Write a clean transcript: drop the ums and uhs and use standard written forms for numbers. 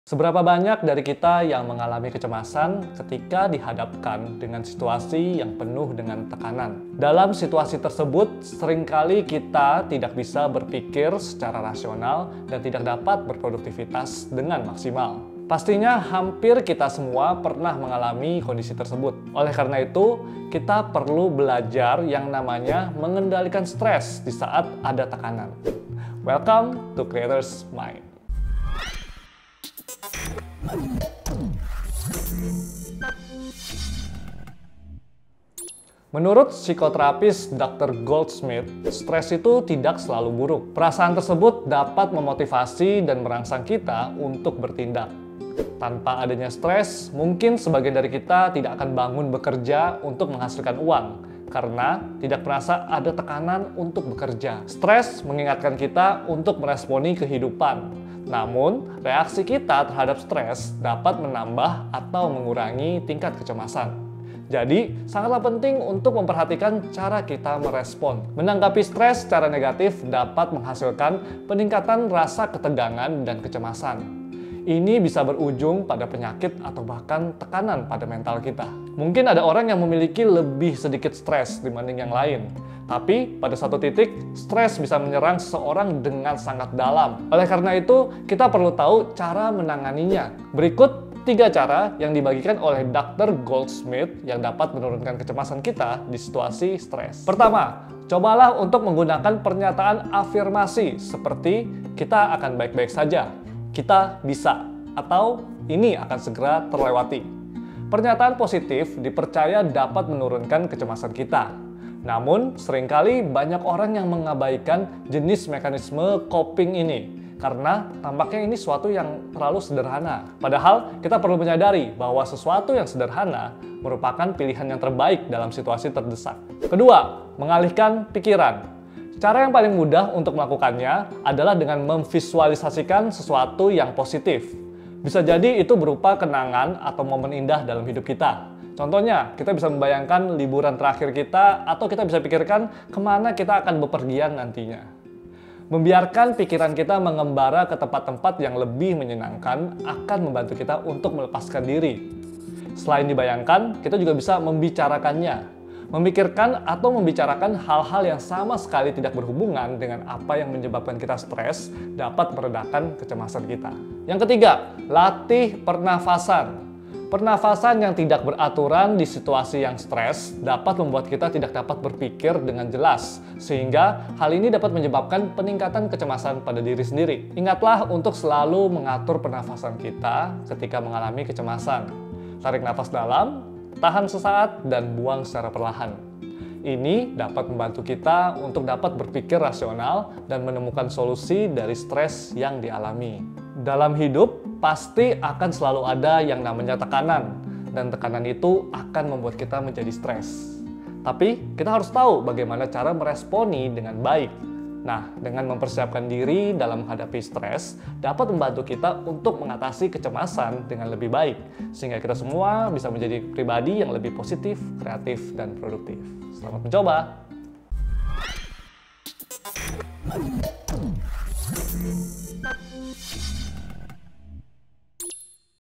Seberapa banyak dari kita yang mengalami kecemasan ketika dihadapkan dengan situasi yang penuh dengan tekanan? Dalam situasi tersebut, seringkali kita tidak bisa berpikir secara rasional dan tidak dapat berproduktivitas dengan maksimal. Pastinya hampir kita semua pernah mengalami kondisi tersebut. Oleh karena itu, kita perlu belajar yang namanya mengendalikan stres di saat ada tekanan. Welcome to Creator's Mind. Menurut psikoterapis Dr. Goldsmith, stres itu tidak selalu buruk. Perasaan tersebut dapat memotivasi dan merangsang kita untuk bertindak. Tanpa adanya stres, mungkin sebagian dari kita tidak akan bangun bekerja untuk menghasilkan uang, karena tidak merasa ada tekanan untuk bekerja. Stres mengingatkan kita untuk meresponi kehidupan. Namun, reaksi kita terhadap stres dapat menambah atau mengurangi tingkat kecemasan. Jadi, sangatlah penting untuk memperhatikan cara kita merespon. Menanggapi stres secara negatif dapat menghasilkan peningkatan rasa ketegangan dan kecemasan. Ini bisa berujung pada penyakit atau bahkan tekanan pada mental kita. Mungkin ada orang yang memiliki lebih sedikit stres dibanding yang lain. Tapi pada satu titik, stres bisa menyerang seseorang dengan sangat dalam. Oleh karena itu, kita perlu tahu cara menanganinya. Berikut 3 cara yang dibagikan oleh Dr. Goldsmith yang dapat menurunkan kecemasan kita di situasi stres. Pertama, cobalah untuk menggunakan pernyataan afirmasi seperti kita akan baik-baik saja, kita bisa, atau ini akan segera terlewati. Pernyataan positif dipercaya dapat menurunkan kecemasan kita. Namun, seringkali banyak orang yang mengabaikan jenis mekanisme coping ini karena tampaknya ini sesuatu yang terlalu sederhana. Padahal, kita perlu menyadari bahwa sesuatu yang sederhana merupakan pilihan yang terbaik dalam situasi terdesak. Kedua, mengalihkan pikiran. Cara yang paling mudah untuk melakukannya adalah dengan memvisualisasikan sesuatu yang positif. Bisa jadi itu berupa kenangan atau momen indah dalam hidup kita. Contohnya, kita bisa membayangkan liburan terakhir kita, atau kita bisa pikirkan kemana kita akan bepergian nantinya. Membiarkan pikiran kita mengembara ke tempat-tempat yang lebih menyenangkan akan membantu kita untuk melepaskan diri. Selain dibayangkan, kita juga bisa membicarakannya. Memikirkan atau membicarakan hal-hal yang sama sekali tidak berhubungan dengan apa yang menyebabkan kita stres dapat meredakan kecemasan kita. Yang ketiga, latih pernafasan. Pernafasan yang tidak beraturan di situasi yang stres dapat membuat kita tidak dapat berpikir dengan jelas, sehingga hal ini dapat menyebabkan peningkatan kecemasan pada diri sendiri. Ingatlah untuk selalu mengatur pernafasan kita ketika mengalami kecemasan. Tarik nafas dalam, tahan sesaat, dan buang secara perlahan. Ini dapat membantu kita untuk dapat berpikir rasional dan menemukan solusi dari stres yang dialami. Dalam hidup, pasti akan selalu ada yang namanya tekanan, dan tekanan itu akan membuat kita menjadi stres. Tapi, kita harus tahu bagaimana cara meresponi dengan baik. Nah, dengan mempersiapkan diri dalam menghadapi stres, dapat membantu kita untuk mengatasi kecemasan dengan lebih baik, sehingga kita semua bisa menjadi pribadi yang lebih positif, kreatif, dan produktif. Selamat mencoba!